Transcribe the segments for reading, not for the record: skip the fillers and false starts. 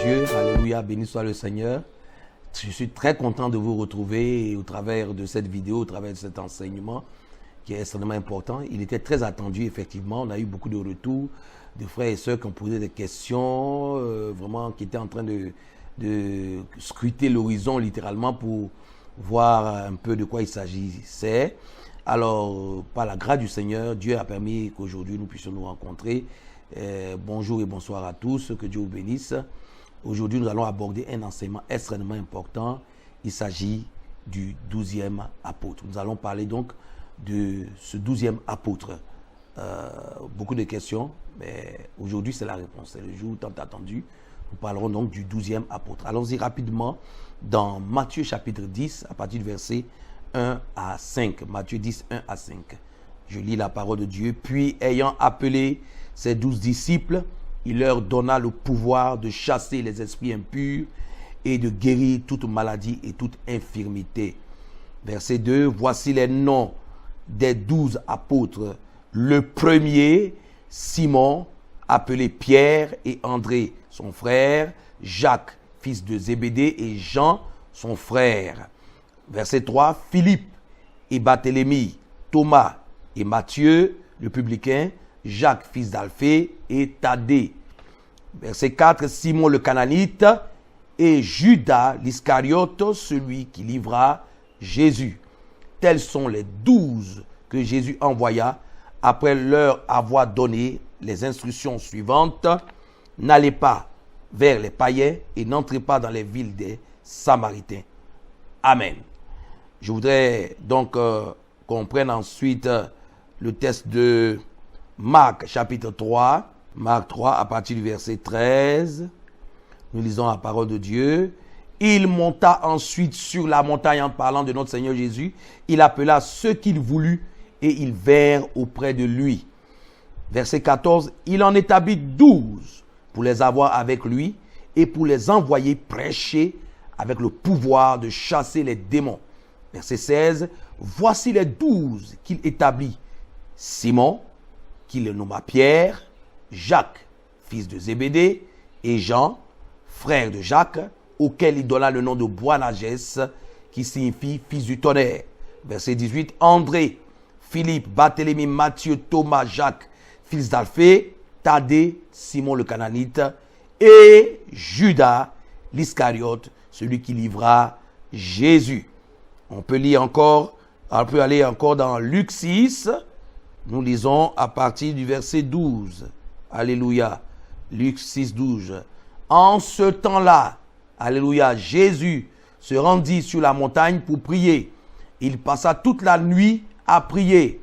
Dieu. Alléluia, béni soit le Seigneur. Je suis très content de vous retrouver au travers de cette vidéo, au travers de cet enseignement qui est extrêmement important. Il était très attendu, effectivement. On a eu beaucoup de retours de frères et sœurs qui ont posé des questions, vraiment qui étaient en train de scruter l'horizon littéralement pour voir un peu de quoi il s'agissait. Alors, par la grâce du Seigneur, Dieu a permis qu'aujourd'hui nous puissions nous rencontrer. Bonjour et bonsoir à tous, que Dieu vous bénisse. Aujourd'hui, nous allons aborder un enseignement extrêmement important. Il s'agit du 12e apôtre. Nous allons parler donc de ce 12e apôtre. Beaucoup de questions, mais aujourd'hui c'est la réponse. C'est le jour tant attendu. Nous parlerons donc du 12e apôtre. Allons-y rapidement dans Matthieu chapitre 10, à partir du verset 1 à 5. Matthieu 10, 1 à 5. Je lis la parole de Dieu. Puis, ayant appelé ses 12 disciples, il leur donna le pouvoir de chasser les esprits impurs et de guérir toute maladie et toute infirmité. Verset 2. Voici les noms des 12 apôtres. Le premier, Simon, appelé Pierre, et André, son frère, Jacques, fils de Zébédée, et Jean, son frère. Verset 3. Philippe et Barthélemy, Thomas et Matthieu, le publicain, Jacques, fils d'Alphée, et Thaddée. Verset 4. Simon le Cananite et Judas l'Iscariote, celui qui livra Jésus. Tels sont les 12 que Jésus envoya après leur avoir donné les instructions suivantes. N'allez pas vers les païens et n'entrez pas dans les villes des Samaritains. Amen. Je voudrais donc qu'on prenne ensuite le texte de Marc chapitre 3. Marc 3 à partir du verset 13. Nous lisons la parole de Dieu. Il monta ensuite sur la montagne en parlant de notre Seigneur Jésus. Il appela ceux qu'il voulut et ils vinrent auprès de lui. Verset 14. Il en établit 12 pour les avoir avec lui et pour les envoyer prêcher avec le pouvoir de chasser les démons. Verset 16. Voici les 12 qu'il établit. Simon, qu'il nomma Pierre, Jacques, fils de Zébédée, et Jean, frère de Jacques, auquel il donna le nom de Boanerges, qui signifie fils du tonnerre. Verset 18. André, Philippe, Barthélemy, Matthieu, Thomas, Jacques, fils d'Alphée, Thaddée, Simon le Cananite, et Judas l'Iscariote, celui qui livra Jésus. On peut lire encore, on peut aller encore dans Luc 6. Nous lisons à partir du verset 12. Alléluia. Luc 6, 12. En ce temps-là, alléluia, Jésus se rendit sur la montagne pour prier. Il passa toute la nuit à prier.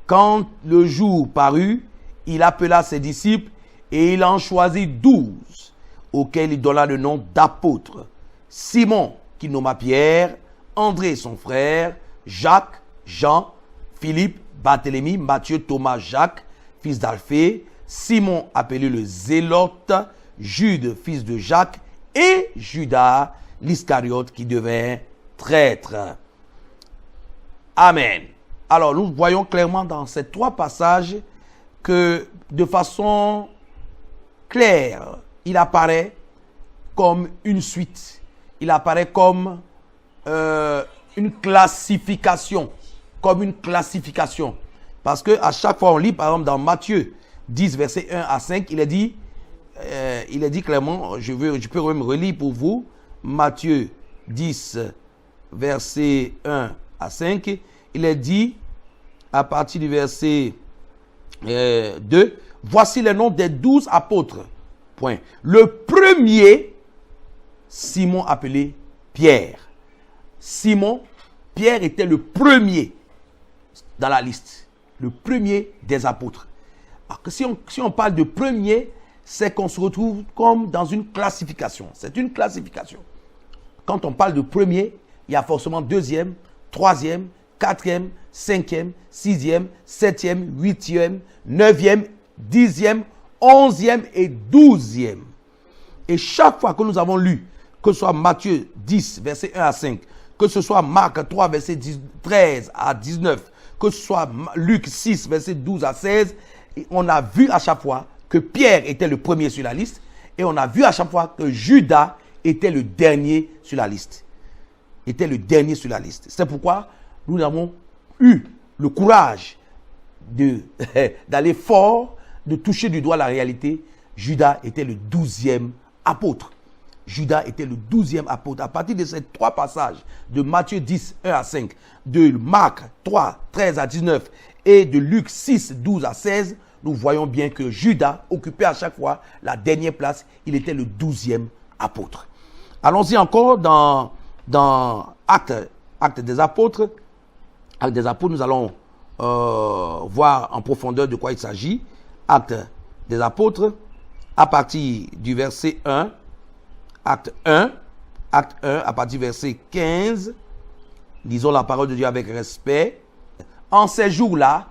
Quand le jour parut, il appela ses disciples et il en choisit 12, auxquels il donna le nom d'apôtres. Simon, qu'il nomma Pierre, André, son frère, Jacques, Jean, Philippe, Barthélemy, Matthieu, Thomas, Jacques, fils d'Alphée, Simon, appelé le Zélote, Jude, fils de Jacques, et Judas l'Iscariote, qui devint traître. Amen. Alors, nous voyons clairement dans ces trois passages que, de façon claire, il apparaît comme une suite. Il apparaît comme une classification. Comme une classification. Parce que à chaque fois, on lit, par exemple, dans Matthieu 10, verset 1 à 5, il est dit clairement, je peux même relire pour vous, Matthieu 10, verset 1 à 5, il est dit, à partir du verset 2, voici les noms des 12 apôtres. Point. Le premier, Simon appelé Pierre. Pierre était le premier dans la liste. Le premier des apôtres. Alors que si on parle de premier, c'est qu'on se retrouve comme dans une classification. C'est une classification. Quand on parle de premier, il y a forcément deuxième, troisième, quatrième, cinquième, sixième, septième, huitième, neuvième, dixième, onzième et douzième. Et chaque fois que nous avons lu, que ce soit Matthieu 10, verset 1 à 5, que ce soit Marc 3, verset 13 à 19, que ce soit Luc 6, verset 12 à 16, on a vu à chaque fois que Pierre était le premier sur la liste Et on a vu à chaque fois que Judas était le dernier sur la liste. C'est pourquoi nous avons eu le courage d'aller fort, de toucher du doigt la réalité. Judas était le 12e apôtre. À partir de ces 3 passages de Matthieu 10, 1 à 5, de Marc 3, 13 à 19 et de Luc 6, 12 à 16, nous voyons bien que Judas occupait à chaque fois la dernière place. Il était le 12e apôtre. Allons-y encore dans Actes des Apôtres. Actes des Apôtres, nous allons voir en profondeur de quoi il s'agit. Actes des Apôtres, à partir du verset 1. Acte 1, à partir du verset 15. Lisons la parole de Dieu avec respect. En ces jours-là,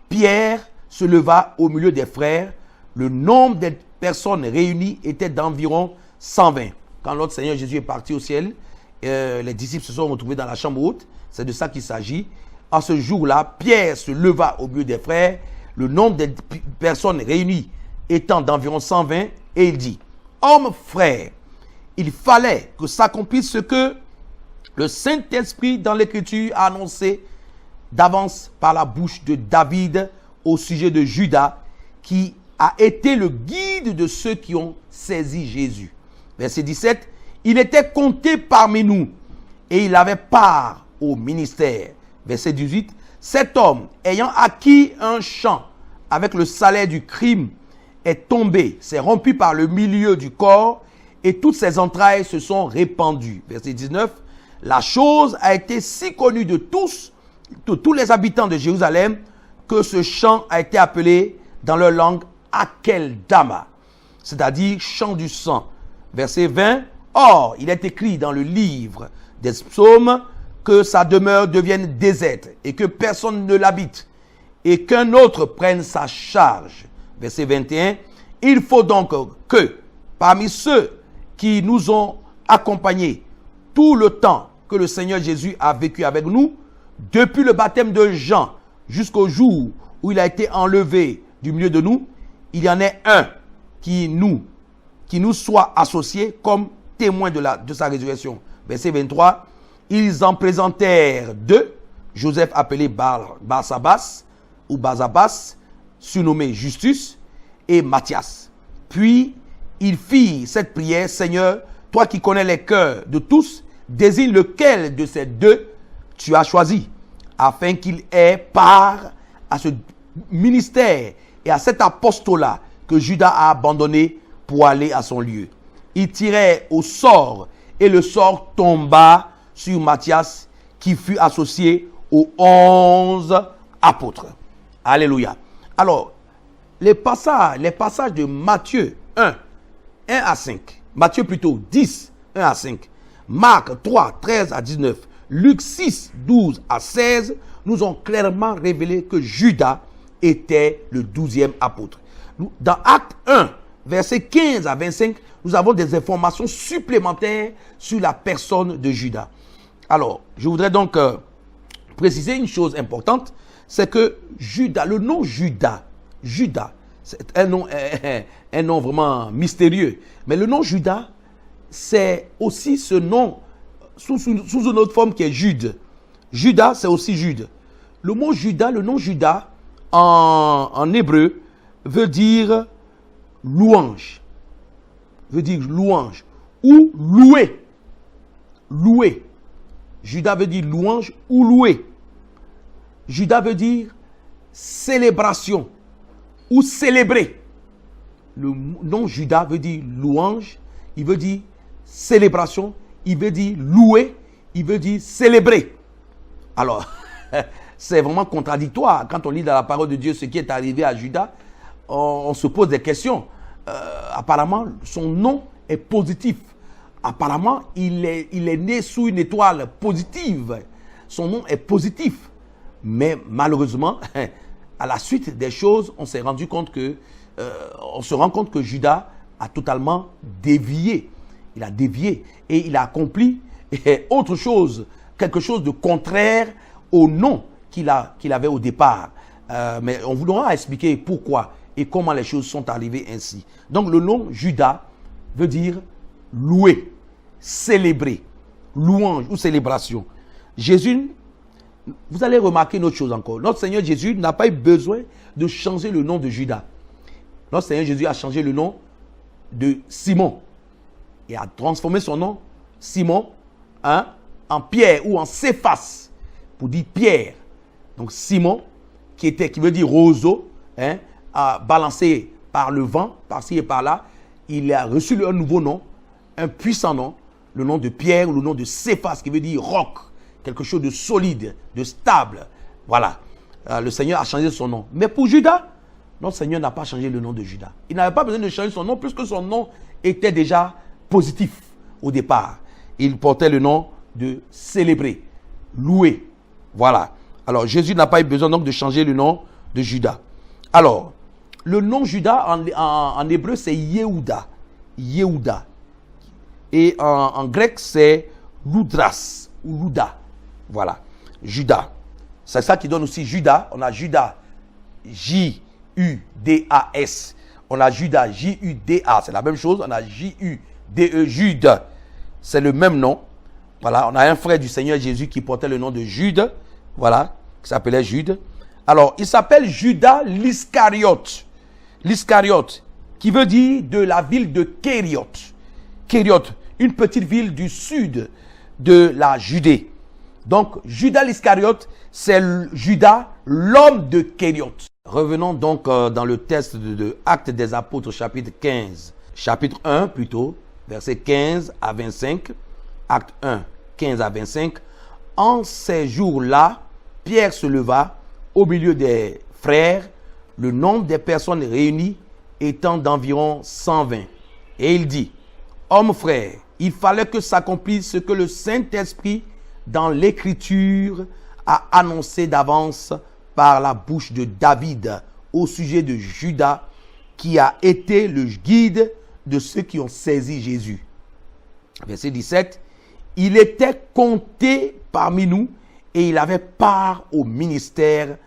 Pierre se leva au milieu des frères. Le nombre des personnes réunies était d'environ 120. Quand notre Seigneur Jésus est parti au ciel, les disciples se sont retrouvés dans la chambre haute. C'est de ça qu'il s'agit. En ce jour-là, Pierre se leva au milieu des frères. Le nombre des personnes réunies étant d'environ 120. Et il dit, hommes frères, il fallait que s'accomplisse ce que le Saint-Esprit dans l'Écriture a annoncé d'avance par la bouche de David au sujet de Judas, qui a été le guide de ceux qui ont saisi Jésus. Verset 17, il était compté parmi nous et il avait part au ministère. Verset 18, cet homme ayant acquis un champ avec le salaire du crime est tombé, s'est rompu par le milieu du corps et toutes ses entrailles se sont répandues. Verset 19, la chose a été si connue de tous les habitants de Jérusalem, que ce champ a été appelé dans leur langue Akeldama, c'est-à-dire champ du sang. Verset 20, or il est écrit dans le livre des psaumes que sa demeure devienne déserte et que personne ne l'habite et qu'un autre prenne sa charge. Verset 21, il faut donc que parmi ceux qui nous ont accompagnés tout le temps que le Seigneur Jésus a vécu avec nous, depuis le baptême de Jean jusqu'au jour où il a été enlevé du milieu de nous, il y en ait un qui nous soit associé comme témoin de sa résurrection. Verset 23, ils en présentèrent 2, Joseph appelé Barsabas ou Barsabas, surnommé Justus, et Matthias. Puis il fit cette prière, Seigneur, toi qui connais les cœurs de tous, désigne lequel de ces 2 tu as choisi, afin qu'il ait part à ce ministère et à cet apostolat que Judas a abandonné pour aller à son lieu. Il tirait au sort et le sort tomba sur Matthias qui fut associé aux 11 apôtres. Alléluia. Alors, les passages de Matthieu 1 à 5, Matthieu plutôt 10, 1 à 5, Marc 3, 13 à 19, Luc 6, 12 à 16, nous ont clairement révélé que Judas était le 12e apôtre. Dans Acte 1, versets 15 à 25, nous avons des informations supplémentaires sur la personne de Judas. Alors, je voudrais donc préciser une chose importante, c'est que Judas, le nom Judas, c'est un nom vraiment mystérieux. Mais le nom Judas, c'est aussi ce nom sous une autre forme qui est Jude. Judas, c'est aussi Jude. Le nom Judas, en hébreu, veut dire louange. Ou louer. Louer. Judas veut dire louange ou louer. Judas veut dire célébration ou célébrer. Le nom Judas veut dire louange, il veut dire célébration, il veut dire louer, il veut dire célébrer. Alors, c'est vraiment contradictoire. Quand on lit dans la parole de Dieu ce qui est arrivé à Judas, on se pose des questions. Apparemment, son nom est positif. Apparemment, il est né sous une étoile positive. Son nom est positif. Mais malheureusement, à la suite des choses, on se rend compte que Judas a totalement dévié. Il a dévié et il a accompli autre chose, quelque chose de contraire au nom qu'il avait au départ. Mais on voudra expliquer pourquoi et comment les choses sont arrivées ainsi. Donc le nom Judas veut dire louer, célébrer, louange ou célébration. Jésus, vous allez remarquer une autre chose encore. Notre Seigneur Jésus n'a pas eu besoin de changer le nom de Judas. Notre Seigneur Jésus a changé le nom de Simon et a transformé son nom, Simon, en Pierre ou en Céphas, pour dire Pierre. Donc Simon, qui veut dire roseau, balancé par le vent, par-ci et par-là, il a reçu un nouveau nom, un puissant nom, le nom de Pierre ou le nom de Céphas, qui veut dire roc, quelque chose de solide, de stable. Voilà. Le Seigneur a changé son nom. Mais pour Judas, notre Seigneur n'a pas changé le nom de Judas. Il n'avait pas besoin de changer son nom puisque son nom était déjà positif au départ. Il portait le nom de célébrer, louer. Voilà. Alors Jésus n'a pas eu besoin donc de changer le nom de Judas. Alors, le nom Judas en hébreu c'est Yehuda. Yehuda. Et en grec c'est Loudras ou Louda. Voilà. Judas. C'est ça qui donne aussi Judas. On a Judas, J-U-D-A-S. On a Judas, J-U-D-A. C'est la même chose. On a J-U-D-E, Jude. C'est le même nom. Voilà. On a un frère du Seigneur Jésus qui portait le nom de Jude. Voilà. Qui s'appelait Jude. Alors, il s'appelle Judas l'Iscariote. L'Iscariote, qui veut dire de la ville de Kériote. Kériote, une petite ville du sud de la Judée. Donc, Judas l'Iscariote, c'est Judas, l'homme de Kériote. Revenons donc dans le texte de Actes des Apôtres, chapitre 15. Chapitre 1 plutôt, versets 15 à 25. Acte 1, 15 à 25. En ces jours-là, Pierre se leva au milieu des frères, le nombre des personnes réunies étant d'environ 120. Et il dit, « Hommes frères, il fallait que s'accomplisse ce que le Saint-Esprit dans l'Écriture a annoncé d'avance par la bouche de David au sujet de Judas, qui a été le guide de ceux qui ont saisi Jésus. » Verset 17, « Il était compté parmi nous et il avait part au ministère,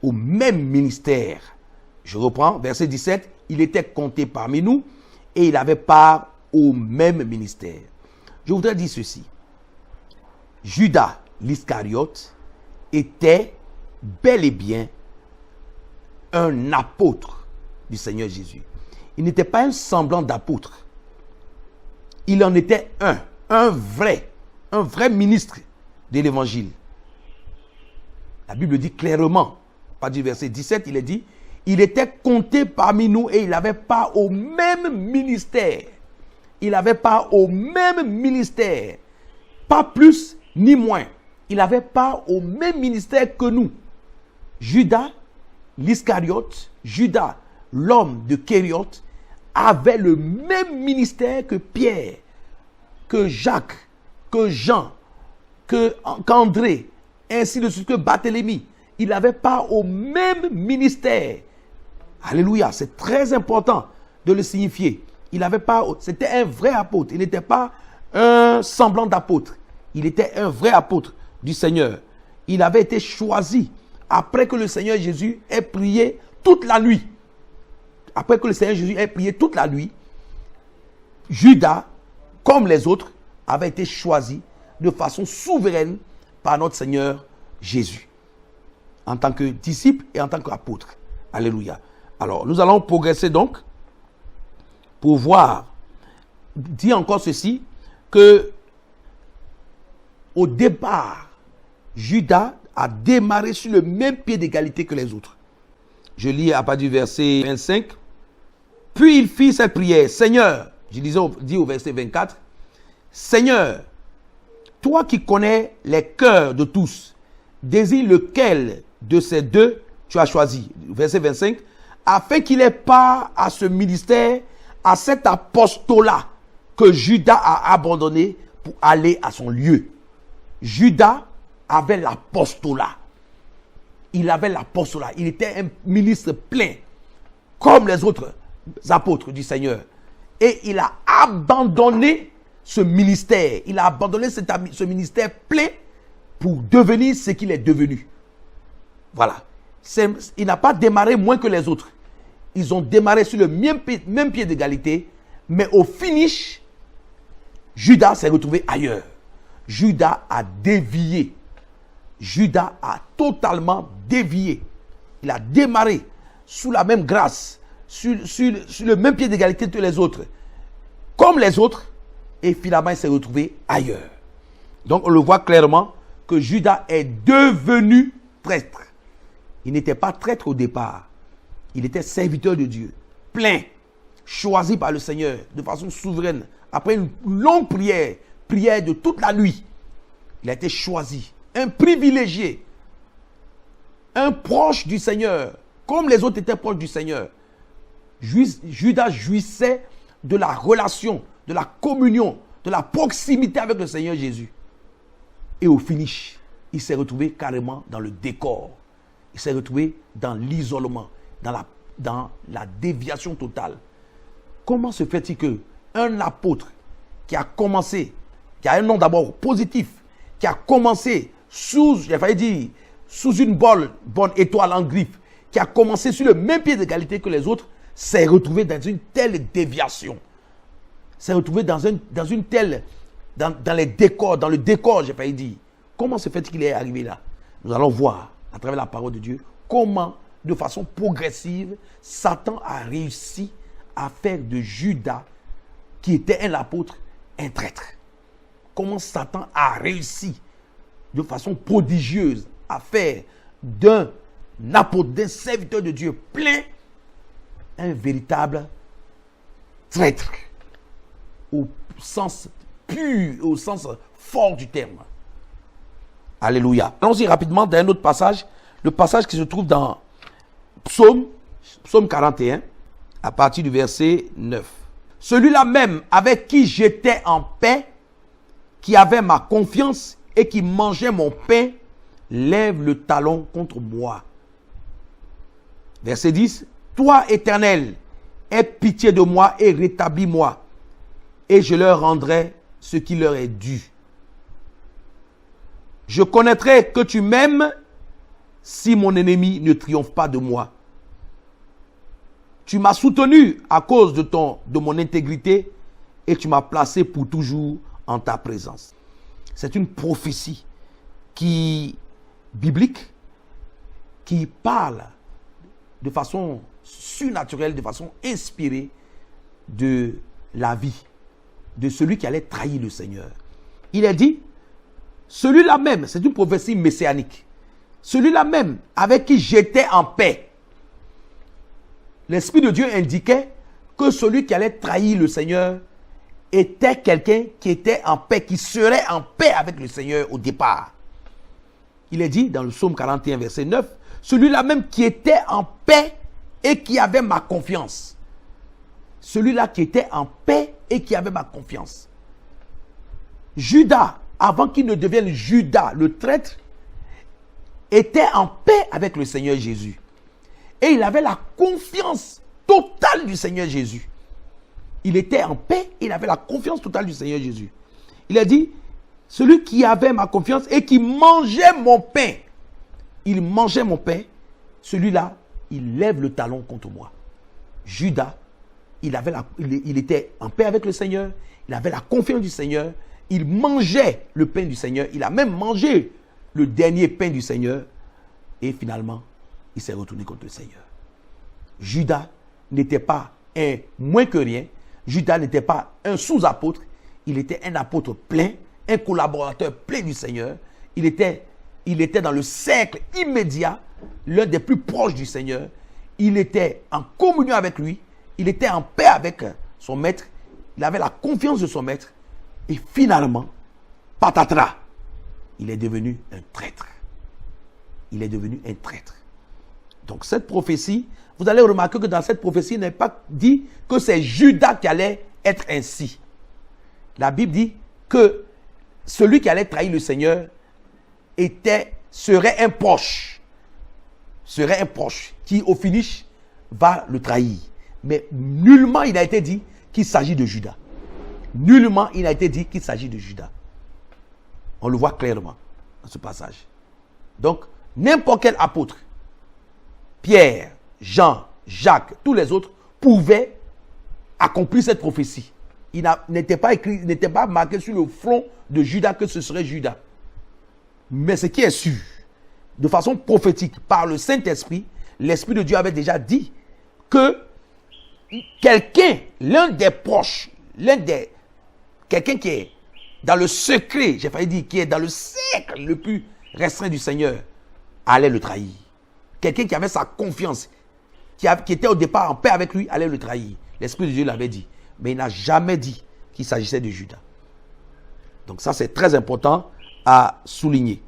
au même ministère. » Je reprends, verset 17, « Il était compté parmi nous et il avait part au même ministère. » Je voudrais dire ceci. Judas l'Iscariote était bel et bien un apôtre du Seigneur Jésus. Il n'était pas un semblant d'apôtre. Il en était un vrai ministre de l'évangile. La Bible dit clairement, pas du verset 17, il est dit, il était compté parmi nous et il n'avait pas au même ministère. Il avait pas au même ministère. Pas plus ni moins. Il avait pas au même ministère que nous. Judas l'Iscariote, Judas, l'homme de Kériote, avait le même ministère que Pierre, que Jacques, que Jean, qu'André, ainsi de suite, que Barthélemy. Il n'avait pas au même ministère. Alléluia, c'est très important de le signifier. Il n'avait pas, c'était un vrai apôtre. Il n'était pas un semblant d'apôtre. Il était un vrai apôtre du Seigneur. Il avait été choisi après que le Seigneur Jésus ait prié toute la nuit. Après que le Seigneur Jésus ait prié toute la nuit, Judas, comme les autres, avait été choisi de façon souveraine par notre Seigneur Jésus, en tant que disciple et en tant qu'apôtre. Alléluia. Alors, nous allons progresser donc pour voir, dit encore ceci, que au départ, Judas a démarré sur le même pied d'égalité que les autres. Je lis à partir du verset 25. Puis il fit cette prière. Seigneur, je dis au verset 24, Seigneur, toi qui connais les cœurs de tous, désigne lequel de ces deux tu as choisi. Verset 25, afin qu'il ait part à ce ministère, à cet apostolat que Judas a abandonné pour aller à son lieu. Judas avait l'apostolat. Il avait l'apostolat. Il était un ministre plein, comme les autres apôtres du Seigneur. Et il a abandonné ce ministère. Il a abandonné ce ministère plein pour devenir ce qu'il est devenu. Voilà. Il n'a pas démarré moins que les autres. Ils ont démarré sur le même pied d'égalité, Mais au finish, Judas s'est retrouvé ailleurs. Judas a dévié. Judas a totalement dévié. Il a démarré sous la même grâce, sur le même pied d'égalité que les autres, comme les autres, et finalement il s'est retrouvé ailleurs. Donc on le voit clairement que Judas est devenu traître. Il n'était pas traître au départ. Il était serviteur de Dieu, plein, choisi par le Seigneur de façon souveraine. Après une longue prière, prière de toute la nuit, il a été choisi, un privilégié, un proche du Seigneur, comme les autres étaient proches du Seigneur. Judas jouissait de la relation, de la communion, de la proximité avec le Seigneur Jésus. Et au finish, il s'est retrouvé carrément dans le décor. Il s'est retrouvé dans l'isolement, dans la déviation totale. Comment se fait-il qu'un apôtre qui a commencé, qui a un nom d'abord positif, qui a commencé sous une bonne étoile en griffe, qui a commencé sur le même pied d'égalité que les autres, s'est retrouvé dans une telle déviation, s'est retrouvé dans les décors, dans le décor, j'ai failli dire. Comment se fait-il qu'il est arrivé là? Nous allons voir, à travers la parole de Dieu, comment, de façon progressive, Satan a réussi à faire de Judas, qui était un apôtre, un traître. Comment Satan a réussi, de façon prodigieuse, à faire d'un apôtre, d'un serviteur de Dieu plein, un véritable traître, au sens pur, au sens fort du terme. Alléluia. Allons-y rapidement dans un autre passage, le passage qui se trouve dans Psaume 41, à partir du verset 9. Celui-là même avec qui j'étais en paix, qui avait ma confiance et qui mangeait mon pain, lève le talon contre moi. Verset 10. Toi, Éternel, aie pitié de moi et rétablis-moi, et je leur rendrai ce qui leur est dû. Je connaîtrai que tu m'aimes si mon ennemi ne triomphe pas de moi. Tu m'as soutenu à cause de mon intégrité et tu m'as placé pour toujours en ta présence. C'est une prophétie biblique qui parle de façon surnaturelle, de façon inspirée de la vie de celui qui allait trahir le Seigneur. Il est dit, celui-là même, c'est une prophétie messianique, celui-là même avec qui j'étais en paix. L'Esprit de Dieu indiquait que celui qui allait trahir le Seigneur était quelqu'un qui était en paix, qui serait en paix avec le Seigneur au départ. Il est dit dans le psaume 41, verset 9, celui-là même qui était en paix et qui avait ma confiance. Celui-là qui était en paix et qui avait ma confiance. Judas, avant qu'il ne devienne Judas, le traître, était en paix avec le Seigneur Jésus. Et il avait la confiance totale du Seigneur Jésus. Il était en paix et il avait la confiance totale du Seigneur Jésus. Il a dit, celui qui avait ma confiance et qui mangeait mon pain, il mangeait mon pain, celui-là, il lève le talon contre moi. Judas, il était en paix avec le Seigneur, il avait la confiance du Seigneur, il mangeait le pain du Seigneur, il a même mangé le dernier pain du Seigneur, et finalement, il s'est retourné contre le Seigneur. Judas n'était pas un moins que rien, Judas n'était pas un sous-apôtre, il était un apôtre plein, un collaborateur plein du Seigneur, il était dans le cercle immédiat, l'un des plus proches du Seigneur, il était en communion avec lui, il était en paix avec son maître, il avait la confiance de son maître, et finalement, patatras, il est devenu un traître. Il est devenu un traître. Donc cette prophétie, vous allez remarquer que dans cette prophétie, il n'est pas dit que c'est Judas qui allait être ainsi. La Bible dit que celui qui allait trahir le Seigneur serait un proche. Serait un proche qui, au finish, va le trahir. Mais nullement il a été dit qu'il s'agit de Judas. Nullement il a été dit qu'il s'agit de Judas. On le voit clairement dans ce passage. Donc, n'importe quel apôtre, Pierre, Jean, Jacques, tous les autres, pouvaient accompli cette prophétie. Il n'était pas écrit, n'était pas marqué sur le front de Judas que ce serait Judas. Mais ce qui est sûr, de façon prophétique, par le Saint-Esprit, l'Esprit de Dieu avait déjà dit que quelqu'un, l'un des proches, quelqu'un qui est dans le secret, j'ai failli dire, qui est dans le cercle le plus restreint du Seigneur, allait le trahir. Quelqu'un qui avait sa confiance, qui était au départ en paix avec lui, allait le trahir. L'Esprit de Dieu l'avait dit. Mais il n'a jamais dit qu'il s'agissait de Judas. Donc ça, c'est très important à souligner.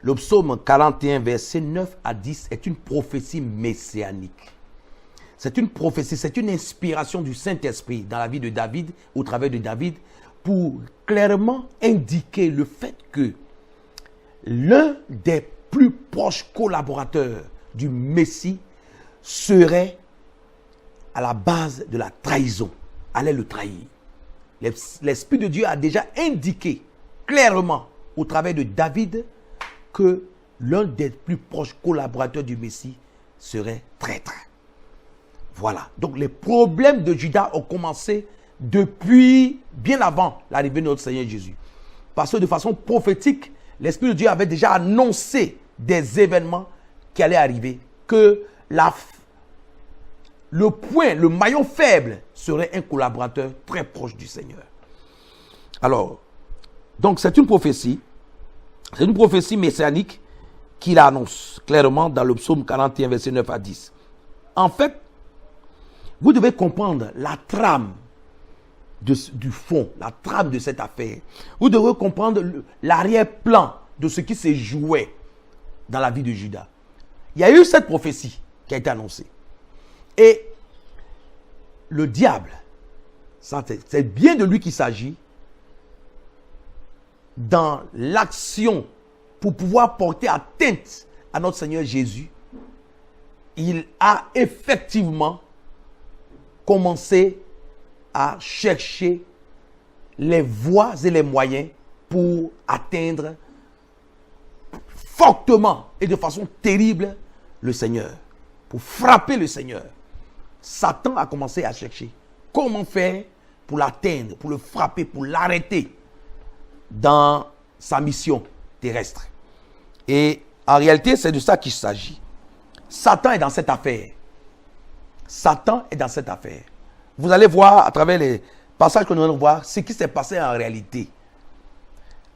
Le psaume 41, versets 9 à 10 est une prophétie messianique. C'est une prophétie, c'est une inspiration du Saint-Esprit dans la vie de David, au travers de David, pour clairement indiquer le fait que l'un des plus proches collaborateurs du Messie serait à la base de la trahison, allait le trahir. L'Esprit de Dieu a déjà indiqué clairement au travers de David que l'un des plus proches collaborateurs du Messie serait traître. Voilà. Donc les problèmes de Judas ont commencé depuis bien avant l'arrivée de notre Seigneur Jésus. Parce que de façon prophétique, l'Esprit de Dieu avait déjà annoncé des événements qui allaient arriver. Que le maillon faible serait un collaborateur très proche du Seigneur. Alors, donc c'est une prophétie messianique qu'il annonce clairement dans le psaume 41, verset 9 à 10. En fait, vous devez comprendre la trame du fond, la trame de cette affaire. Vous devez comprendre l'arrière-plan de ce qui s'est joué dans la vie de Judas. Il y a eu cette prophétie qui a été annoncée. Et le diable, c'est bien de lui qu'il s'agit, dans l'action pour pouvoir porter atteinte à notre Seigneur Jésus, il a effectivement commencé à chercher les voies et les moyens pour atteindre fortement et de façon terrible le Seigneur, pour frapper le Seigneur. Satan a commencé à chercher comment faire pour l'atteindre, pour le frapper, pour l'arrêter dans sa mission terrestre. Et en réalité, c'est de ça qu'il s'agit. Satan est dans cette affaire. Satan est dans cette affaire. Vous allez voir à travers les passages que nous allons voir ce qui s'est passé en réalité.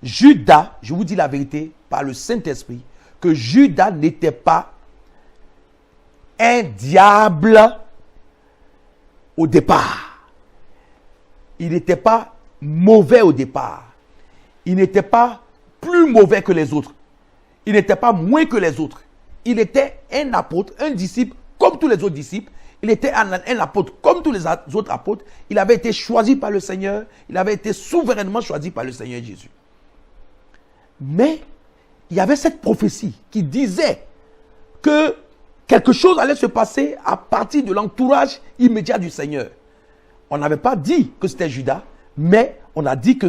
Judas, je vous dis la vérité, par le Saint-Esprit, que Judas n'était pas un diable au départ. Il n'était pas mauvais au départ. Il n'était pas plus mauvais que les autres. Il n'était pas moins que les autres. Il était un apôtre, un disciple comme tous les autres disciples. Il était un apôtre comme tous les autres apôtres. Il avait été choisi par le Seigneur. Il avait été souverainement choisi par le Seigneur Jésus. Mais il y avait cette prophétie qui disait que quelque chose allait se passer à partir de l'entourage immédiat du Seigneur. On n'avait pas dit que c'était Judas, mais on a dit que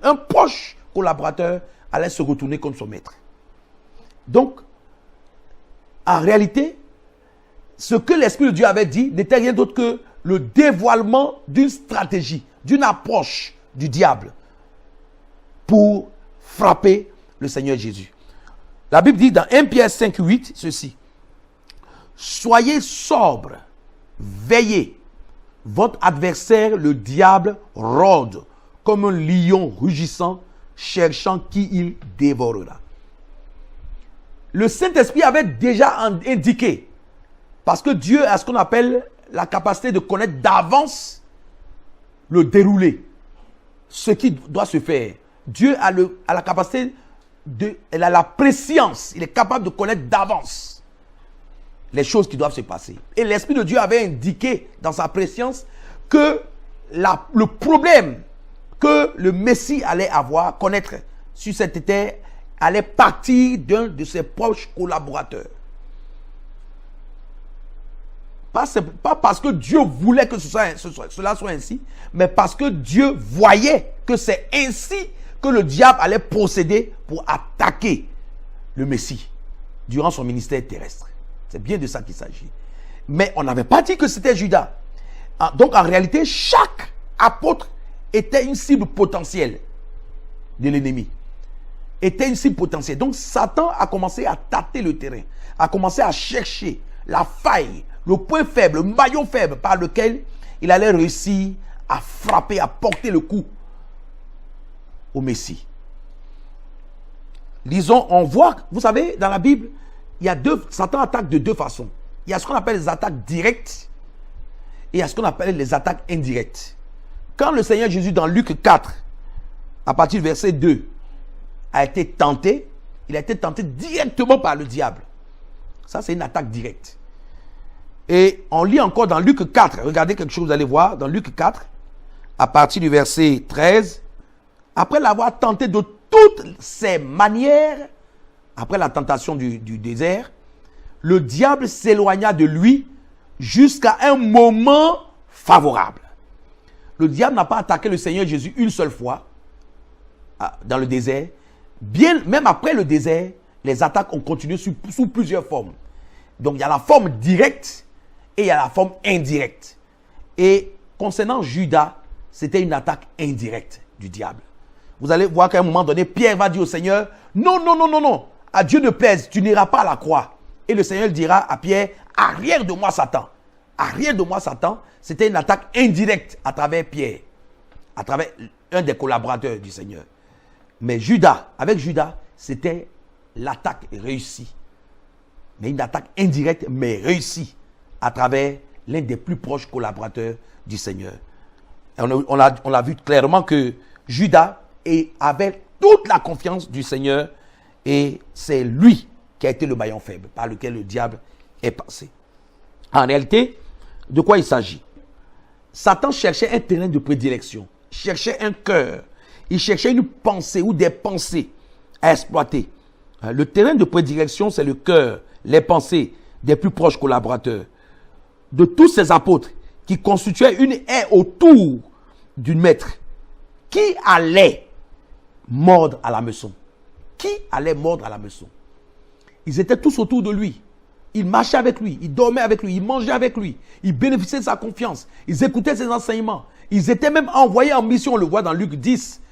un proche collaborateur allait se retourner contre son maître. Donc, en réalité, ce que l'Esprit de Dieu avait dit n'était rien d'autre que le dévoilement d'une stratégie, d'une approche du diable pour frapper le Seigneur Jésus. La Bible dit dans 1 Pierre 5, 8, ceci. Soyez sobres, veillez. Votre adversaire, le diable, rôde comme un lion rugissant, cherchant qui il dévorera. Le Saint-Esprit avait déjà indiqué, parce que Dieu a ce qu'on appelle la capacité de connaître d'avance le déroulé, ce qui doit se faire. Dieu a la capacité elle a la préscience, il est capable de connaître d'avance les choses qui doivent se passer. Et l'Esprit de Dieu avait indiqué dans sa préscience que le problème que le Messie allait connaître sur cette terre, allait partir d'un de ses proches collaborateurs. Pas parce que Dieu voulait que cela soit ainsi, mais parce que Dieu voyait que c'est ainsi que le diable allait procéder pour attaquer le Messie durant son ministère terrestre. C'est bien de ça qu'il s'agit. Mais on n'avait pas dit que c'était Judas. Donc en réalité, chaque apôtre était une cible potentielle de l'ennemi. Était une cible potentielle. Donc Satan a commencé à tâter le terrain, a commencé à chercher la faille, le point faible, le maillon faible par lequel il allait réussir à frapper, à porter le coup au Messie. Lisons, on voit, vous savez, dans la Bible, il y a Satan attaque de deux façons. Il y a ce qu'on appelle les attaques directes et il y a ce qu'on appelle les attaques indirectes. Quand le Seigneur Jésus, dans Luc 4, à partir du verset 2, a été tenté, il a été tenté directement par le diable. Ça, c'est une attaque directe. Et on lit encore dans Luc 4, regardez quelque chose, vous allez voir, dans Luc 4, à partir du verset 13, après l'avoir tenté de toutes ses manières, après la tentation du désert, le diable s'éloigna de lui jusqu'à un moment favorable. Le diable n'a pas attaqué le Seigneur Jésus une seule fois dans le désert. Bien, même après le désert, les attaques ont continué sous plusieurs formes. Donc il y a la forme directe et il y a la forme indirecte. Et concernant Judas, c'était une attaque indirecte du diable. Vous allez voir qu'à un moment donné, Pierre va dire au Seigneur, non, non, non, non, non, à Dieu ne plaise, tu n'iras pas à la croix. Et le Seigneur dira à Pierre, arrière de moi Satan. Arrière de moi Satan, c'était une attaque indirecte à travers Pierre, à travers un des collaborateurs du Seigneur. Mais Judas, avec Judas, c'était l'attaque réussie. Mais une attaque indirecte, mais réussie, à travers l'un des plus proches collaborateurs du Seigneur. Et on l'a vu clairement que Judas avait toute la confiance du Seigneur et c'est lui qui a été le maillon faible par lequel le diable est passé. En réalité, de quoi il s'agit? Satan cherchait un terrain de prédilection, cherchait un cœur, il cherchait une pensée ou des pensées à exploiter. Le terrain de prédilection, c'est le cœur, les pensées des plus proches collaborateurs. De tous ces apôtres qui constituaient une haie autour du maître, qui allait mordre à la meçon? Qui allait mordre à la meçon? Ils étaient tous autour de lui. Ils marchaient avec lui, ils dormaient avec lui, ils mangeaient avec lui, ils bénéficiaient de sa confiance, ils écoutaient ses enseignements. Ils étaient même envoyés en mission, on le voit dans Luc 10,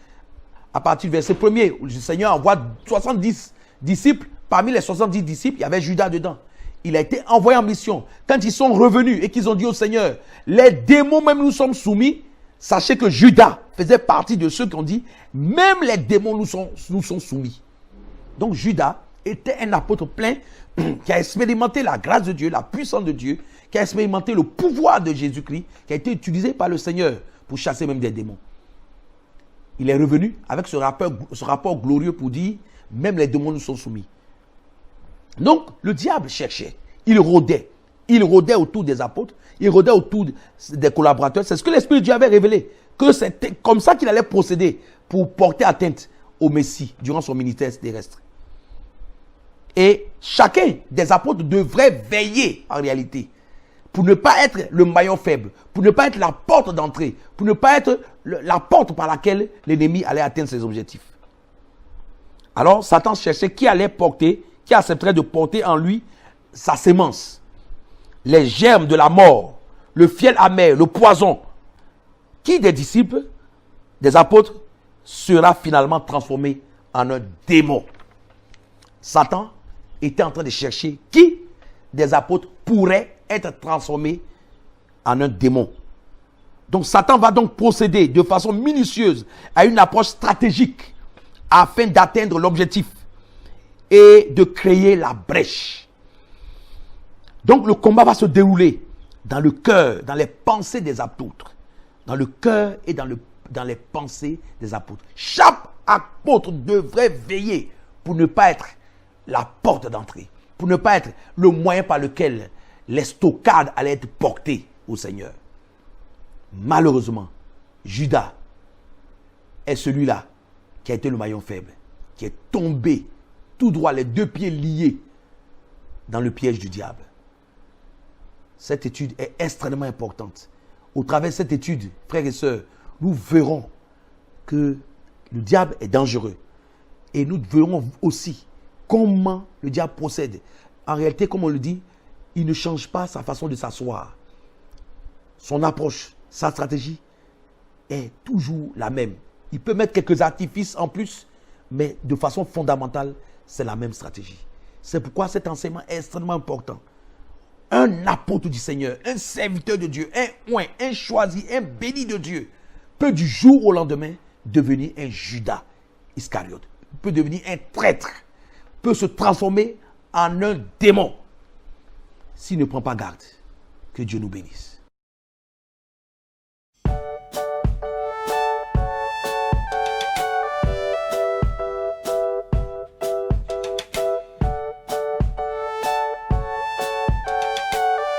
à partir du verset 1er, où le Seigneur envoie 70 disciples. Parmi les 70 disciples, il y avait Judas dedans. Il a été envoyé en mission. Quand ils sont revenus et qu'ils ont dit au Seigneur, les démons même nous sommes soumis, sachez que Judas faisait partie de ceux qui ont dit, même les démons nous sont soumis. Donc Judas était un apôtre plein qui a expérimenté la grâce de Dieu, la puissance de Dieu, qui a expérimenté le pouvoir de Jésus-Christ, qui a été utilisé par le Seigneur pour chasser même des démons. Il est revenu avec ce rapport glorieux pour dire, même les démons nous sont soumis. Donc, le diable cherchait, il rôdait autour des apôtres, il rôdait autour des collaborateurs. C'est ce que l'Esprit de Dieu avait révélé, que c'était comme ça qu'il allait procéder pour porter atteinte au Messie durant son ministère terrestre. Et chacun des apôtres devrait veiller en réalité pour ne pas être le maillon faible, pour ne pas être la porte d'entrée, pour ne pas être la porte par laquelle l'ennemi allait atteindre ses objectifs. Alors Satan cherchait qui allait porter, qui accepterait de porter en lui sa sémence, les germes de la mort, le fiel amer, le poison. Qui des disciples, des apôtres, sera finalement transformé en un démon? Satan était en train de chercher qui des apôtres pourrait être transformé en un démon. Donc Satan va donc procéder de façon minutieuse à une approche stratégique afin d'atteindre l'objectif et de créer la brèche. Donc le combat va se dérouler dans le cœur, dans les pensées des apôtres. Dans le cœur et dans les pensées des apôtres. Chaque apôtre devrait veiller pour ne pas être la porte d'entrée, pour ne pas être le moyen par lequel les stockades allaient être portées au Seigneur. Malheureusement, Judas est celui-là qui a été le maillon faible, qui est tombé tout droit, les deux pieds liés dans le piège du diable. Cette étude est extrêmement importante. Au travers de cette étude, frères et sœurs, nous verrons que le diable est dangereux. Et nous verrons aussi comment le diable procède. En réalité, comme on le dit, il ne change pas sa façon de s'asseoir. son approche, sa stratégie est toujours la même. Il peut mettre quelques artifices en plus, mais de façon fondamentale, c'est la même stratégie. C'est pourquoi cet enseignement est extrêmement important. Un apôtre du Seigneur, un serviteur de Dieu, un choisi, un béni de Dieu, peut du jour au lendemain devenir un Judas Iscariote, peut devenir un traître, peut se transformer en un démon s'il ne prend pas garde. Que Dieu nous bénisse.